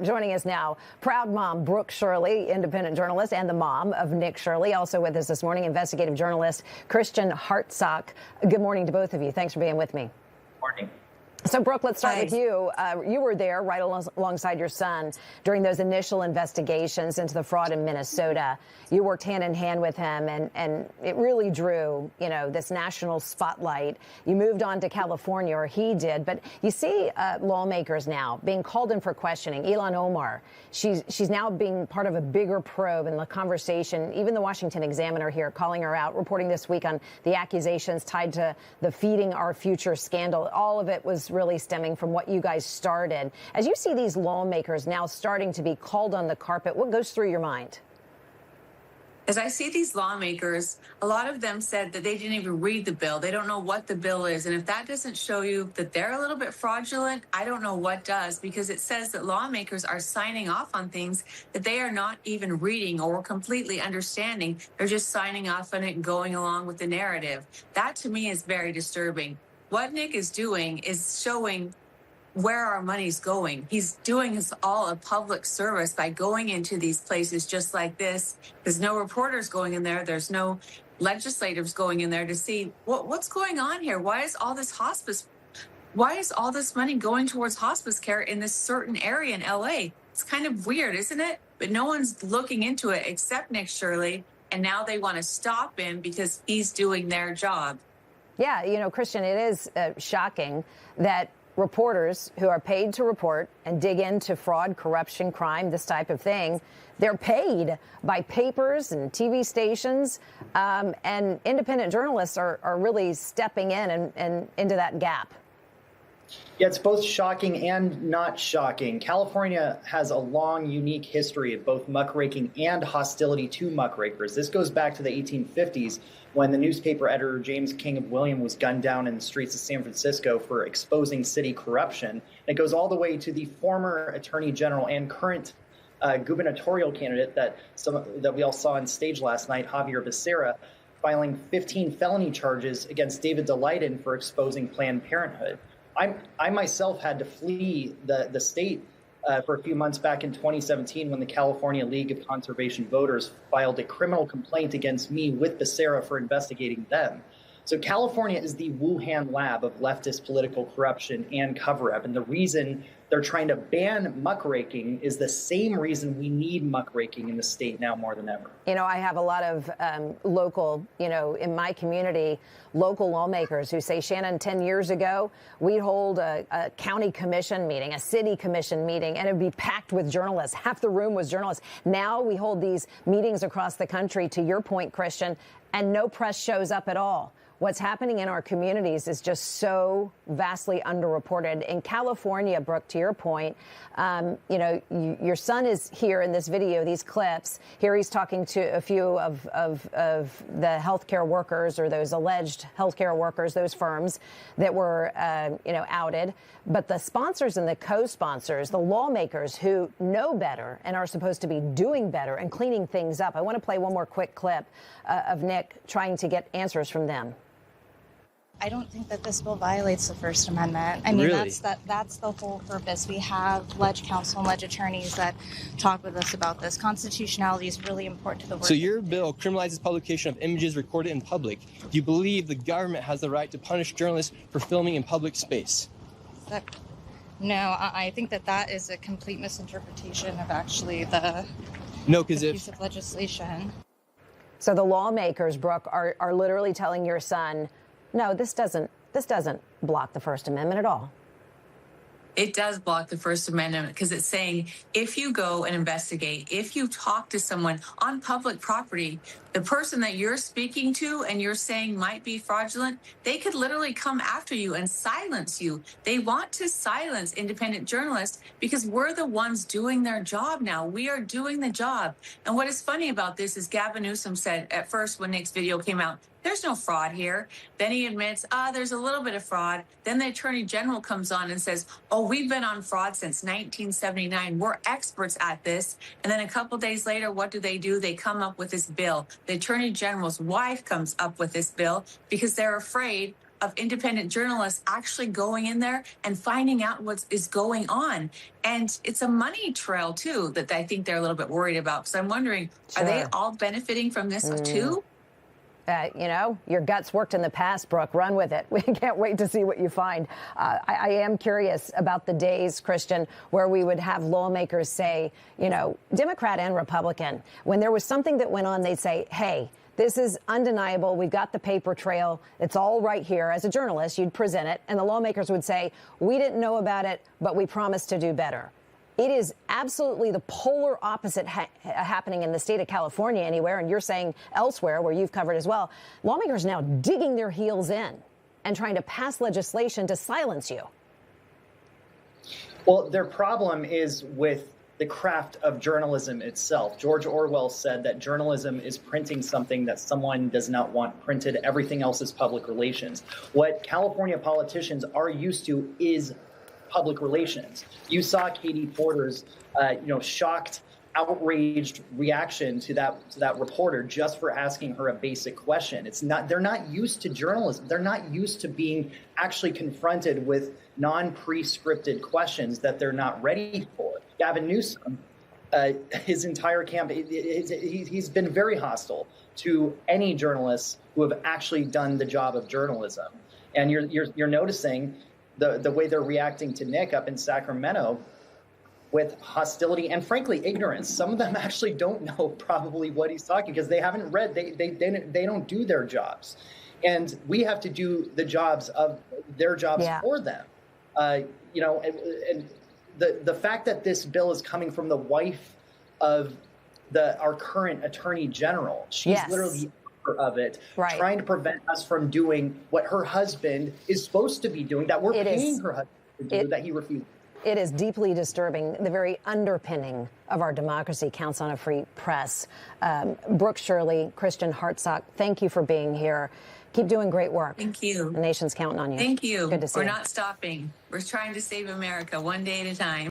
Joining us now, proud mom Brooke Shirley, independent journalist and the mom of Nick Shirley. Also with us this morning, investigative journalist Christian Hartsock. Good morning to both of you. Thanks for being with me. Morning. So, Brooke, let's start with you. You were there right alongside your son during those initial investigations into the fraud in Minnesota. You worked hand in hand with him, and it really drew, this national spotlight. You moved on to California, or he did, but you see lawmakers now being called in for questioning. Ilhan Omar, she's now being part of a bigger probe in the conversation. Even the Washington Examiner here calling her out, reporting this week on the accusations tied to the Feeding Our Future scandal. All of it was really stemming from what you guys started. As you see these lawmakers now starting to be called on the carpet, what goes through your mind? As I see these lawmakers, a lot of them said that they didn't even read the bill. They don't know what the bill is. And if that doesn't show you that they're a little bit fraudulent, I don't know what does, because it says that lawmakers are signing off on things that they are not even reading or completely understanding. They're just signing off on it and going along with the narrative. That to me is very disturbing. What Nick is doing is showing where our money's going. He's doing us all a public service by going into these places just like this. There's no reporters going in there. There's no legislators going in there to see what's going on here. Why is all this money going towards hospice care in this certain area in LA? It's kind of weird, isn't it? But no one's looking into it except Nick Shirley. And now they want to stop him because he's doing their job. Yeah, Christian, it is shocking that reporters who are paid to report and dig into fraud, corruption, crime, this type of thing, they're paid by papers and TV stations, and independent journalists are really stepping in and into that gap. Yeah, it's both shocking and not shocking. California has a long, unique history of both muckraking and hostility to muckrakers. This goes back to the 1850s when the newspaper editor James King of William was gunned down in the streets of San Francisco for exposing city corruption. And it goes all the way to the former attorney general and current gubernatorial candidate that we all saw on stage last night, Javier Becerra, filing 15 felony charges against David Daleiden for exposing Planned Parenthood. I myself had to flee the state for a few months back in 2017 when the California League of Conservation Voters filed a criminal complaint against me with Becerra for investigating them. So California is the Wuhan lab of leftist political corruption and cover-up. And the reason they're trying to ban muckraking is the same reason we need muckraking in the state now more than ever. I have a lot of local, in my community, local lawmakers who say, Shannon, 10 years ago, we'd hold a county commission meeting, a city commission meeting, and it'd be packed with journalists. Half the room was journalists. Now we hold these meetings across the country, to your point, Christian, and no press shows up at all. What's happening in our communities is just so vastly underreported. In California, Brooke, to your point, your son is here in this video, these clips. Here he's talking to a few of the healthcare workers, or those alleged healthcare workers, those firms that were, outed. But the sponsors and the co-sponsors, the lawmakers who know better and are supposed to be doing better and cleaning things up. I want to play one more quick clip of Nick trying to get answers from them. I don't think that this bill violates the First Amendment. I mean, really? that's the whole purpose. We have ledge counsel and ledge attorneys that talk with us about this. Constitutionality is really important to the work. So your bill criminalizes publication of images recorded in public. Do you believe the government has the right to punish journalists for filming in public space? No, I think that is a complete misinterpretation of actually the piece of legislation. So the lawmakers, Brooke, are literally telling your son, no, this doesn't block the First Amendment at all. It does block the First Amendment because it's saying if you go and investigate, if you talk to someone on public property, the person that you're speaking to and you're saying might be fraudulent, they could literally come after you and silence you. They want to silence independent journalists because we're the ones doing their job now. We are doing the job. And what is funny about this is Gavin Newsom said at first when Nick's video came out, there's no fraud here. Then he admits, there's a little bit of fraud. Then the Attorney General comes on and says, we've been on fraud since 1979. We're experts at this. And then a couple days later, what do? They come up with this bill. The Attorney General's wife comes up with this bill because they're afraid of independent journalists actually going in there and finding out what is going on. And it's a money trail, too, that I think they're a little bit worried about. Because I'm wondering, are they all benefiting from this, too? You know, your guts worked in the past, Brooke. Run with it. We can't wait to see what you find. I am curious about the days, Christian, where we would have lawmakers say, you know, Democrat and Republican, when there was something that went on, they'd say, hey, this is undeniable. We've got the paper trail. It's all right here. As a journalist, you'd present it, and the lawmakers would say, we didn't know about it, but we promised to do better. It is absolutely the polar opposite happening in the state of California anywhere, and you're saying elsewhere where you've covered as well. Lawmakers now digging their heels in and trying to pass legislation to silence you. Well, their problem is with the craft of journalism itself. George Orwell said that journalism is printing something that someone does not want printed. Everything else is public relations. What California politicians are used to is public relations. You saw Katie Porter's, shocked, outraged reaction to that reporter just for asking her a basic question. They're not used to journalism. They're not used to being actually confronted with non-pre-scripted questions that they're not ready for. Gavin Newsom, his entire campaign, he's been very hostile to any journalists who have actually done the job of journalism. And you're noticing the way they're reacting to Nick up in Sacramento with hostility and, frankly, ignorance. Some of them actually don't know probably what he's talking because they haven't read. They don't do their jobs. And we have to do the jobs of their jobs for them. And the fact that this bill is coming from the wife of our current attorney general, she's literally of it, trying to prevent us from doing what her husband is supposed to be doing, that we're paying her husband to do, that he refuses. It is deeply disturbing. The very underpinning of our democracy counts on a free press. Brooke, Shirley, Christian Hartsock, thank you for being here. Keep doing great work. Thank you. The nation's counting on you. Thank you. Good to see you. We're not stopping. We're trying to save America one day at a time.